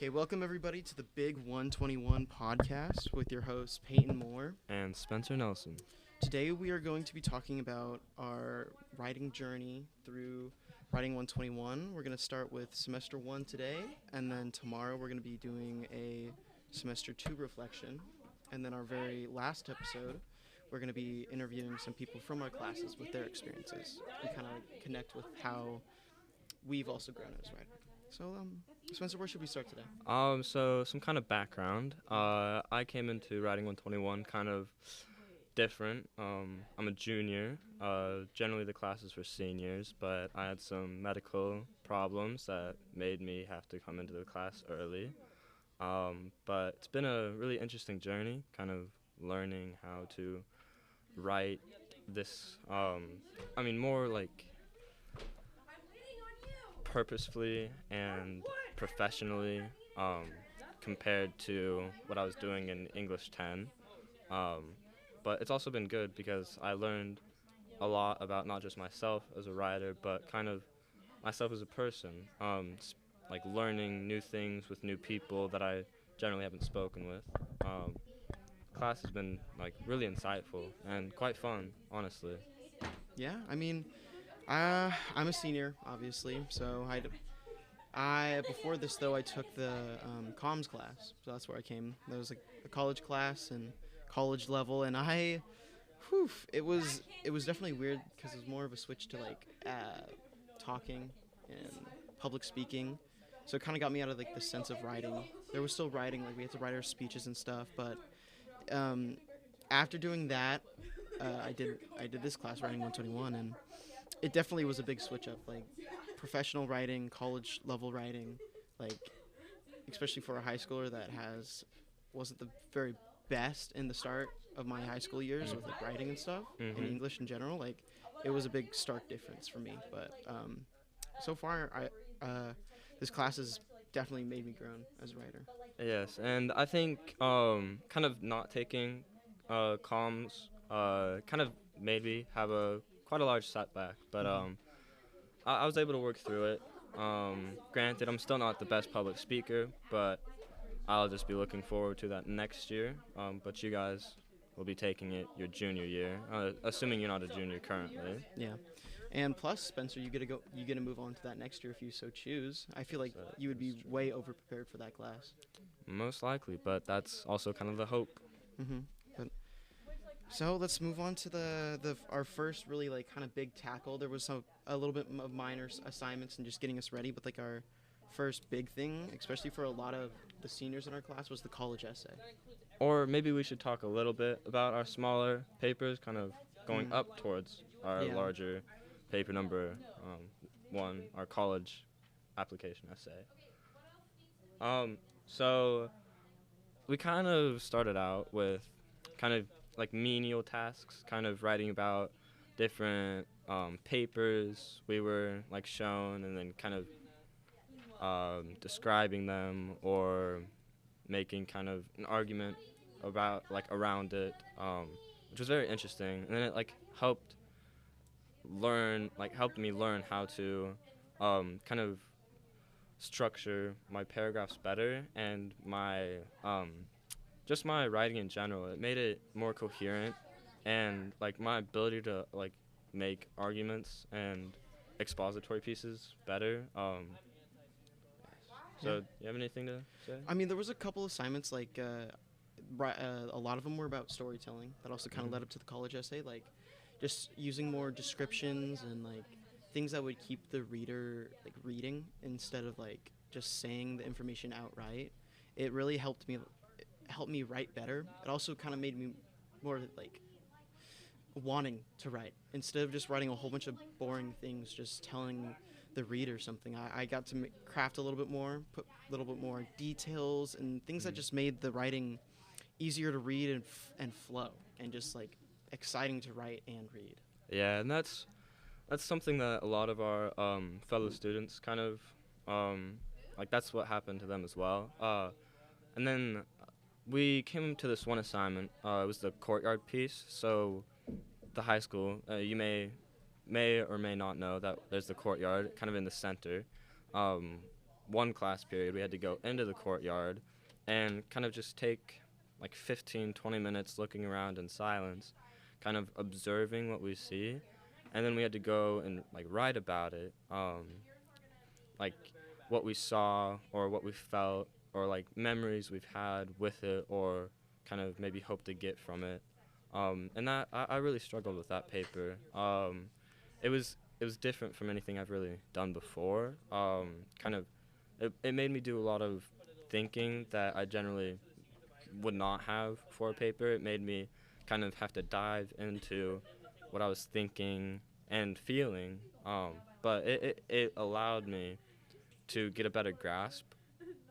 Okay, welcome everybody to the Big 121 podcast with your hosts Peyton Moore and Spencer Nelson. Today we are going to be talking about our writing journey through Writing 121. We're going to start with semester 1 today, and then tomorrow we're going to be doing a semester 2 reflection, and then our very last episode we're going to be interviewing some people from our classes with their experiences and kind of connect with how we've also grown as writers. So, Spencer, where should we start today? So some kind of background. I came into Writing 121 kind of different. I'm a junior. Generally the class is for seniors, but I had some medical problems that made me have to come into the class early. But it's been a really interesting journey, kind of learning how to write this, more like purposefully and professionally compared to what I was doing in English 10. But it's also been good because I learned a lot about not just myself as a writer, but kind of myself as a person, like learning new things with new people that I generally haven't spoken with. Class has been like really insightful and quite fun, honestly. Yeah, I'm a senior, obviously. So I before this though I took the comms class, so that's where I came. That was like a college class and college level, and it was definitely weird because it was more of a switch to like talking and public speaking. So it kind of got me out of like the sense of writing. There was still writing, like we had to write our speeches and stuff, but um, after doing that, I did this class, Writing 121, and it definitely was a big switch up, like professional writing, college level writing, like especially for a high schooler that wasn't the very best in the start of my high school years with like writing and stuff and Mm-hmm. English in general. Like it was a big stark difference for me. But so far, this class has definitely made me grown as a writer. Yes, and I think kind of not taking comms kind of made me have a quite a large setback, but I was able to work through it. Granted, I'm still not the best public speaker, but I'll just be looking forward to that next year. But you guys will be taking it your junior year, assuming you're not a junior currently. Yeah. And plus, Spencer, you get to move on to that next year if you so choose. I feel like you would be That's true. way over prepared for that class. Most likely, but that's also kind of the hope. Mm-hmm. But so let's move on to the our first really like kind of big tackle. There was a little bit of minor assignments and just getting us ready, but like our first big thing, especially for a lot of the seniors in our class, was the college essay. Or maybe we should talk a little bit about our smaller papers, kind of going up towards our Yeah. larger paper number 1, our college application essay. So we kind of started out with kind of like menial tasks, kind of writing about different papers we were like shown, and then kind of describing them or making kind of an argument about like around it, which was very interesting. And then it like helped me learn how to kind of structure my paragraphs better and my just my writing in general. It made it more coherent, and like my ability to like make arguments and expository pieces better. So, Yeah. do you have anything to say? I mean, there was a couple assignments like a lot of them were about storytelling. That also kind of led up to the college essay, like just using more descriptions and like things that would keep the reader like reading instead of like just saying the information outright. It really helped me write better. It also kind of made me more like wanting to write instead of just writing a whole bunch of boring things, just telling the reader something. I got to craft a little bit more, put a little bit more details and things that just made the writing easier to read and flow and just like exciting to write and read. Yeah, and that's something that a lot of our fellow students kind of like that's what happened to them as well. And then we came to this one assignment. It was the courtyard piece. So the high school, you may or may not know that there's the courtyard kind of in the center. Um, one class period, we had to go into the courtyard and kind of just take like 15, 20 minutes looking around in silence, kind of observing what we see, and then we had to go and like write about it, like what we saw or what we felt or like memories we've had with it or kind of maybe hope to get from it. And that I really struggled with that paper. It was different from anything I've really done before. Kind of it made me do a lot of thinking that I generally would not have for a paper. It made me kind of have to dive into what I was thinking and feeling. But it allowed me to get a better grasp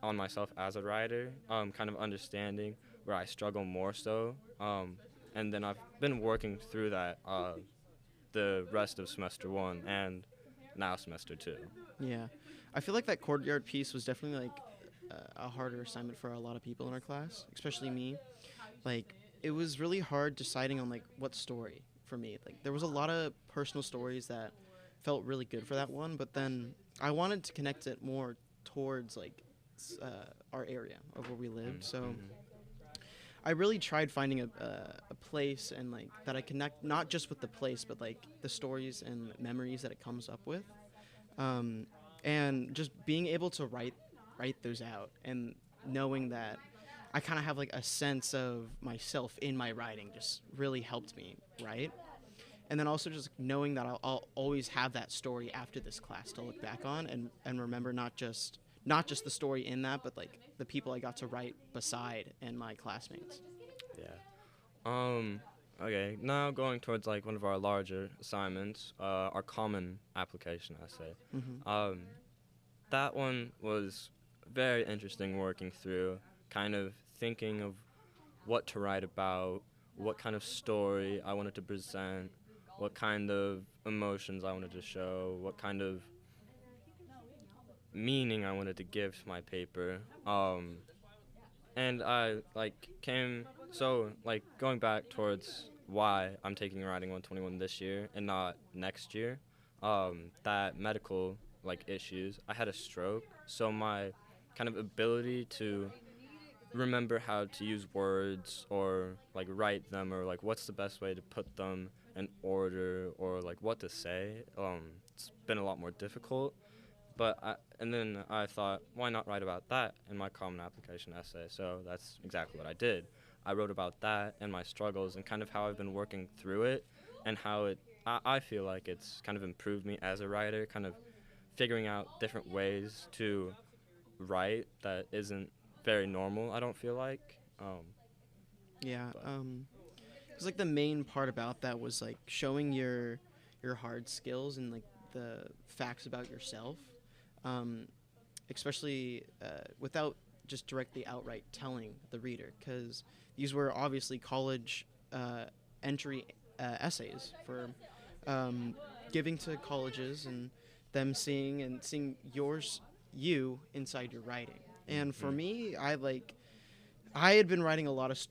on myself as a writer, kind of understanding where I struggle more so. And then I've been working through that the rest of semester 1 and now semester 2. Yeah, I feel like that courtyard piece was definitely like a harder assignment for a lot of people in our class, especially me. Like, it was really hard deciding on like what story for me. Like, there was a lot of personal stories that felt really good for that one, but then I wanted to connect it more towards like our area of where we lived. So I really tried finding a place and like that I connect not just with the place, but like the stories and memories that it comes up with, and just being able to write those out and knowing that I kind of have like a sense of myself in my writing just really helped me write. And then also just knowing that I'll always have that story after this class to look back on and remember not just the story in that, but like the people I got to write beside and my classmates. Yeah. Okay, now going towards like one of our larger assignments, our common application essay. That one was very interesting working through, kind of thinking of what to write about, what kind of story I wanted to present, what kind of emotions I wanted to show, what kind of meaning I wanted to give to my paper. And I going back towards why I'm taking Writing 121 this year and not next year, that medical like issues, I had a stroke, so my kind of ability to remember how to use words or like write them or like what's the best way to put them in order or like what to say, it's been a lot more difficult. And then I thought, why not write about that in my common application essay? So that's exactly what I did. I wrote about that and my struggles and kind of how I've been working through it and how I feel like it's kind of improved me as a writer, kind of figuring out different ways to write that isn't very normal, I don't feel like. Yeah, because like the main part about that was like showing your hard skills and like the facts about yourself, especially without just directly outright telling the reader, because these were obviously college entry essays for giving to colleges and them seeing you inside your writing. And for me, I had been writing a lot of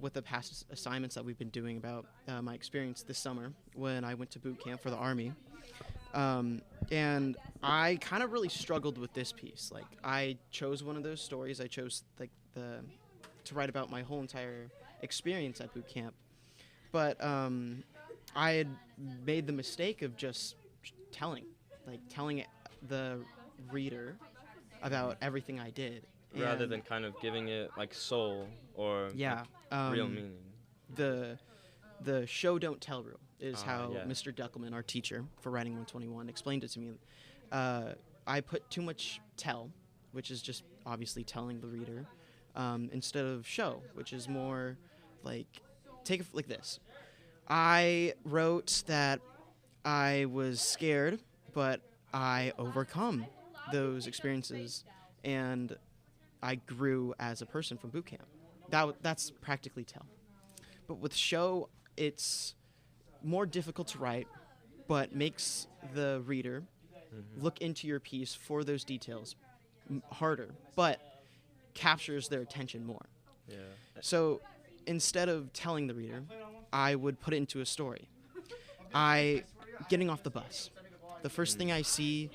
with the past assignments that we've been doing about my experience this summer when I went to boot camp for the Army. And I kind of really struggled with this piece. Like, I chose one of those stories. I chose like to write about my whole entire experience at boot camp. But I had made the mistake of just telling the reader about everything I did. Rather than kind of giving it like soul or real meaning. The show don't tell rule is how yeah. Mr. Duckelman, our teacher for Writing 121, explained it to me. I put too much tell, which is just obviously telling the reader, instead of show, which is more like, take it like this. I wrote that I was scared, but I overcome those experiences, and I grew as a person from boot camp. That's practically tell. But with show, it's more difficult to write, but makes the reader look into your piece for those details harder, but captures their attention more. Yeah. So instead of telling the reader, I would put it into a story. Getting off the bus. The first thing I see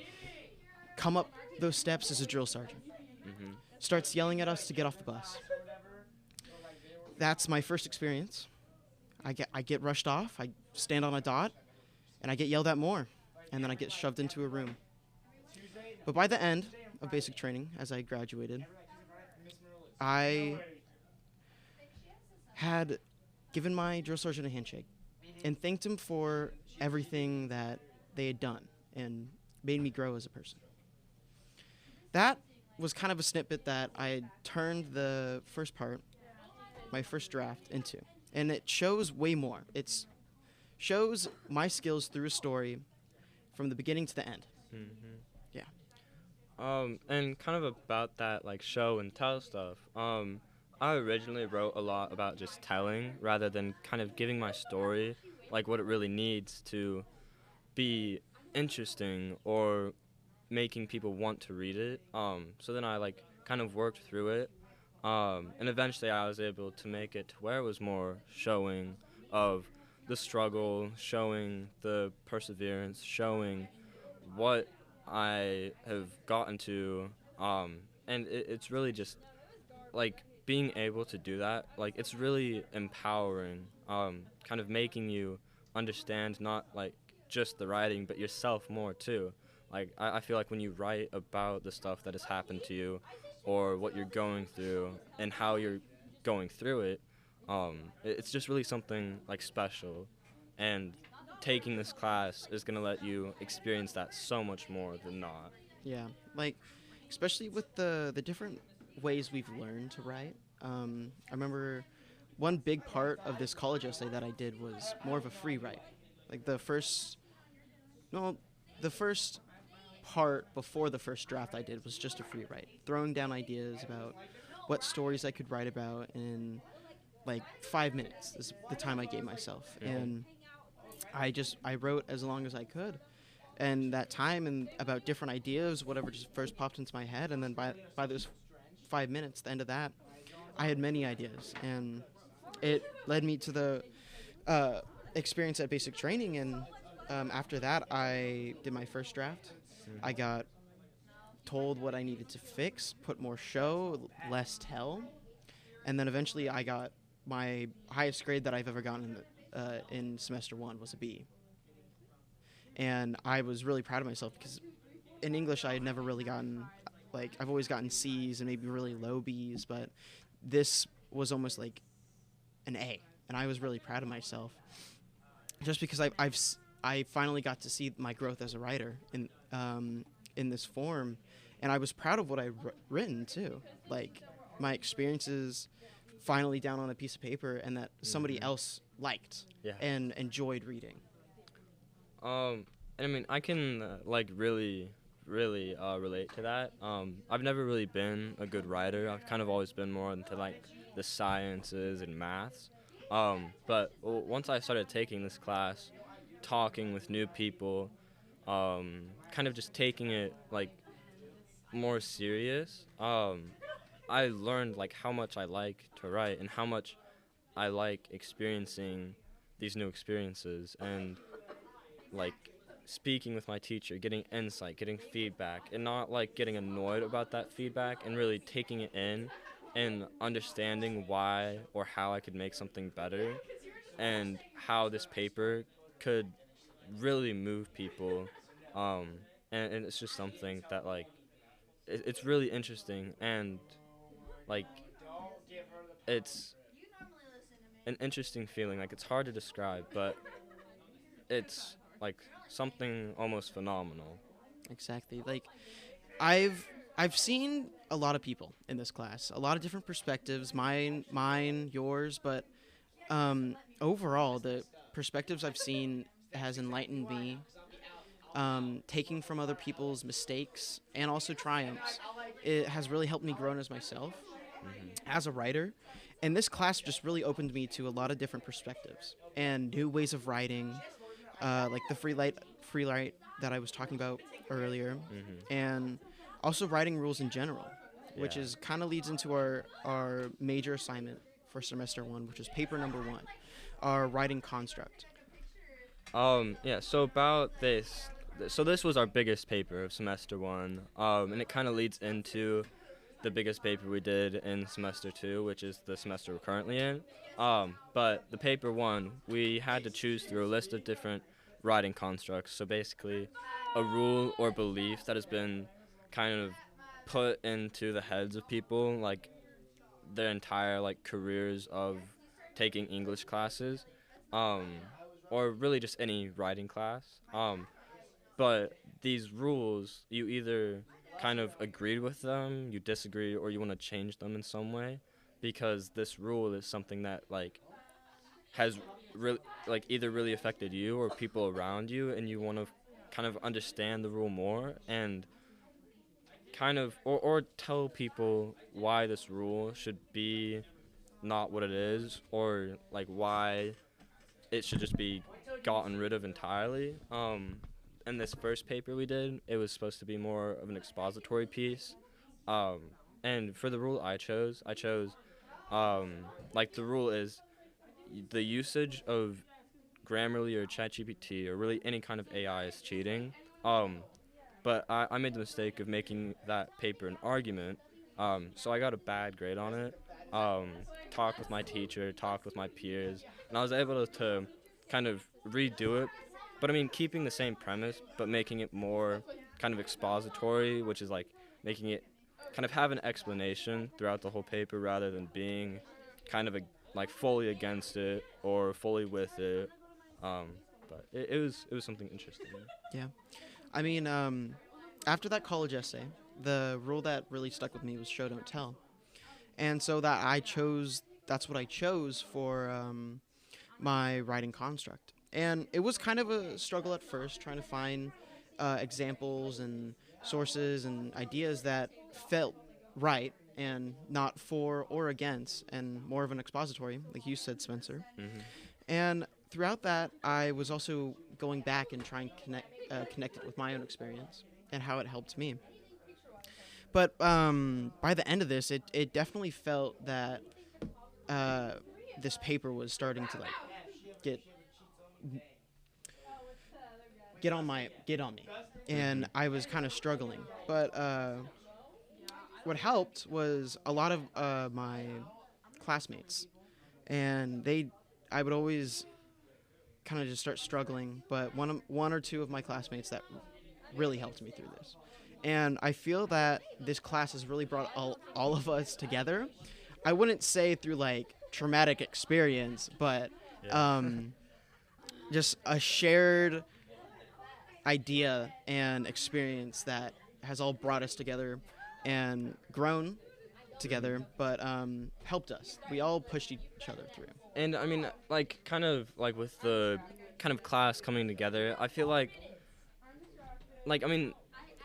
come up those steps is a drill sergeant. Mhm. Starts yelling at us to get off the bus. That's my first experience. I get rushed off. I stand on a dot, and I get yelled at more, and then I get shoved into a room. But by the end of basic training, as I graduated, I had given my drill sergeant a handshake and thanked him for everything that they had done and made me grow as a person. That was kind of a snippet that I had turned the first part, my first draft, into. And it shows way more. It shows my skills through a story from the beginning to the end. Mhm. Yeah. And kind of about that like show and tell stuff. I originally wrote a lot about just telling rather than kind of giving my story like what it really needs to be interesting or making people want to read it. So then I like kind of worked through it. And eventually I was able to make it to where it was more showing of the struggle, showing the perseverance, showing what I have gotten to. And it's really just like being able to do that. Like it's really empowering, kind of making you understand not like just the writing, but yourself more too. Like I feel like when you write about the stuff that has happened to you or what you're going through and how you're going through it, it's just really something like special. And taking this class is going to let you experience that so much more than not. Yeah. Like, especially with the different ways we've learned to write. I remember one big part of this college essay that I did was more of a free write. Like the first part before the first draft I did was just a free write, throwing down ideas about what stories I could write about in like 5 minutes is the time I gave myself. And I wrote as long as I could, and that time and about different ideas, whatever just first popped into my head, and then by those 5 minutes, the end of that, I had many ideas, and it led me to the experience at basic training. And after that, I did my first draft. I got told what I needed to fix, put more show, less tell, and then eventually I got my highest grade that I've ever gotten in semester 1 was a B. And I was really proud of myself because in English I had never really gotten, like, I've always gotten C's and maybe really low B's, but this was almost like an A, and I was really proud of myself just because I finally got to see my growth as a writer in this form, and I was proud of what I written too, like my experiences finally down on a piece of paper, and that somebody else liked and enjoyed reading. And I mean, I can like really relate to that. I've never really been a good writer. I've kind of always been more into like the sciences and maths. But once I started taking this class, talking with new people, kind of just taking it like more serious, I learned like how much I like to write and how much I like experiencing these new experiences and like speaking with my teacher, getting insight, getting feedback, and not like getting annoyed about that feedback and really taking it in and understanding why or how I could make something better and how this paper could really move people. And it's just something that like it's really interesting, and like it's an interesting feeling. Like it's hard to describe, but it's like something almost phenomenal. Exactly. Like I've seen a lot of people in this class, a lot of different perspectives, mine, yours, but overall the perspectives I've seen has enlightened me, taking from other people's mistakes and also triumphs. It has really helped me grow as myself as a writer. And this class just really opened me to a lot of different perspectives and new ways of writing, like the free write that I was talking about earlier, and also writing rules in general, which is kind of leads into our major assignment for semester 1, which is paper number 1, our writing construct. So about this, so this was our biggest paper of semester 1, and it kind of leads into the biggest paper we did in semester 2, which is the semester we're currently in. But the paper 1, we had to choose through a list of different writing constructs. So basically, a rule or belief that has been kind of put into the heads of people, like their entire like careers of taking English classes, or really just any writing class. But these rules, you either kind of agreed with them, you disagree, or you want to change them in some way, because this rule is something that like has really like either really affected you or people around you, and you want to kind of understand the rule more and kind of or tell people why this rule should be not what it is, or like why it should just be gotten rid of entirely. In this first paper we did, it was supposed to be more of an expository piece. And for the rule I chose, like the rule is the usage of Grammarly or ChatGPT or really any kind of AI is cheating. But I made the mistake of making that paper an argument. So I got a bad grade on it. Talked with my teacher, talked with my peers, and I was able to kind of redo it. But I mean, keeping the same premise, but making it more kind of expository, which is like making it kind of have an explanation throughout the whole paper rather than being kind of like fully against it or fully with it. But it was something interesting. Yeah. I mean, after that college essay, the rule that really stuck with me was show, don't tell. And so that's what I chose for my writing construct. And it was kind of a struggle at first, trying to find examples and sources and ideas that felt right and not for or against, and more of an expository, like you said, Spencer. Mm-hmm. And throughout that, I was also going back and trying to connect it with my own experience and how it helped me. But by the end of this, it definitely felt that this paper was starting to like get on me, and I was kind of struggling. But what helped was a lot of my classmates, and I would always kind of just start struggling. But one or two of my classmates that really helped me through this, and I feel that this class has really brought all of us together. I wouldn't say through like traumatic experience, but just a shared idea and experience that has all brought us together and grown together, but helped us. We all pushed each other through. And I mean, like, kind of like with the kind of class coming together, I feel like I mean,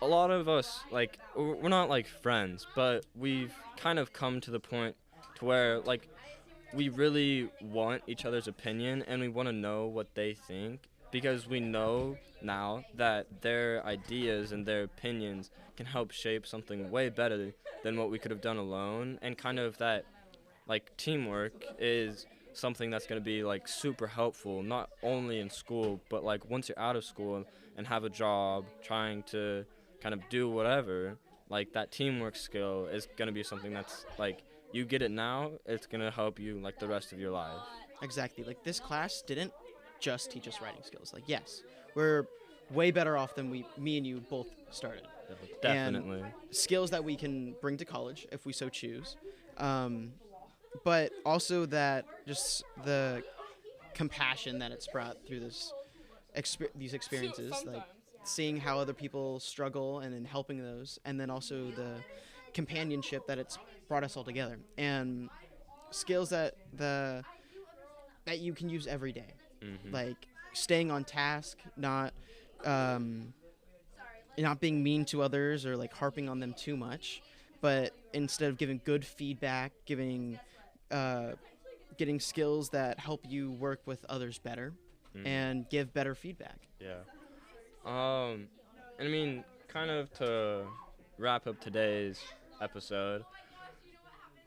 a lot of us, like, we're not like friends, but we've kind of come to the point to where like we really want each other's opinion and we want to know what they think, because we know now that their ideas and their opinions can help shape something way better than what we could have done alone. And kind of that like teamwork is something that's going to be like super helpful, not only in school, but like once you're out of school and have a job trying to kind of do whatever, like that teamwork skill is going to be something that's like, you get it now, it's going to help you like the rest of your life. Exactly. Like this class didn't just teach us writing skills. Like, yes, we're way better off than me and you both started. Definitely. And skills that we can bring to college if we so choose. But also that just the compassion that it's brought through these experiences, like seeing how other people struggle and then helping those, and then also the companionship that it's brought us all together, and skills that you can use every day, like staying on task, not being mean to others or like harping on them too much, but instead of giving good feedback, getting skills that help you work with others better and give better feedback. Yeah. And I mean, kind of to wrap up today's episode,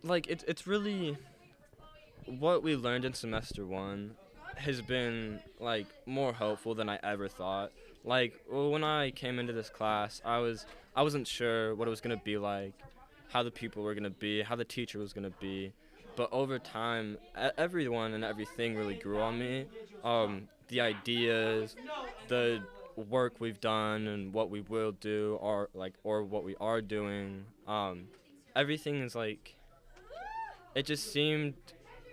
like it's really what we learned in semester 1 has been like more helpful than I ever thought. Like, well, when I came into this class, I wasn't sure what it was gonna be like, how the people were gonna be, how the teacher was gonna be, but over time, everyone and everything really grew on me. The ideas, the work we've done, and what we will do, or what we are doing. Everything is like, it just seemed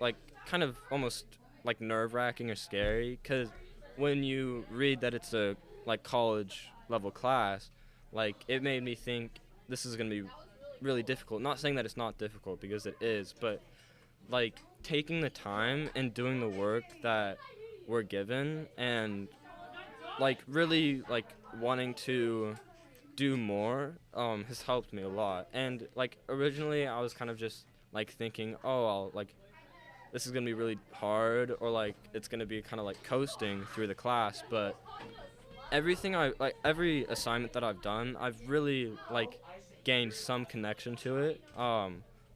like kind of almost like nerve-wracking or scary, because when you read that it's a like college level class, like it made me think this is going to be really difficult. Not saying that it's not difficult, because it is, but like taking the time and doing the work that we're given, and like really like wanting to do more has helped me a lot. And like originally I was kind of just like thinking, oh, I'll like this is gonna be really hard, or like it's gonna be kind of like coasting through the class. But every assignment that I've done, I've really like gained some connection to it,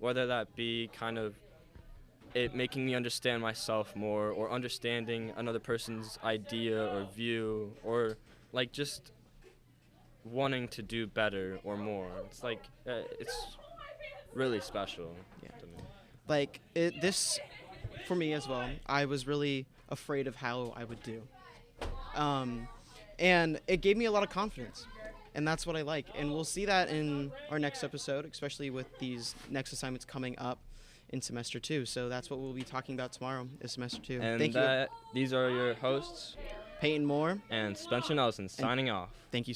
whether that be kind of it making me understand myself more, or understanding another person's idea or view, or like just wanting to do better or more. It's like it's really special to me. Like this, for me as well, I was really afraid of how I would do. And it gave me a lot of confidence. And that's what I like. And we'll see that in our next episode, especially with these next assignments coming up in semester 2. So that's what we'll be talking about tomorrow, is semester 2. And Thank you, these are your hosts, Peyton Moore. and Spencer Nelson, signing off. Thank you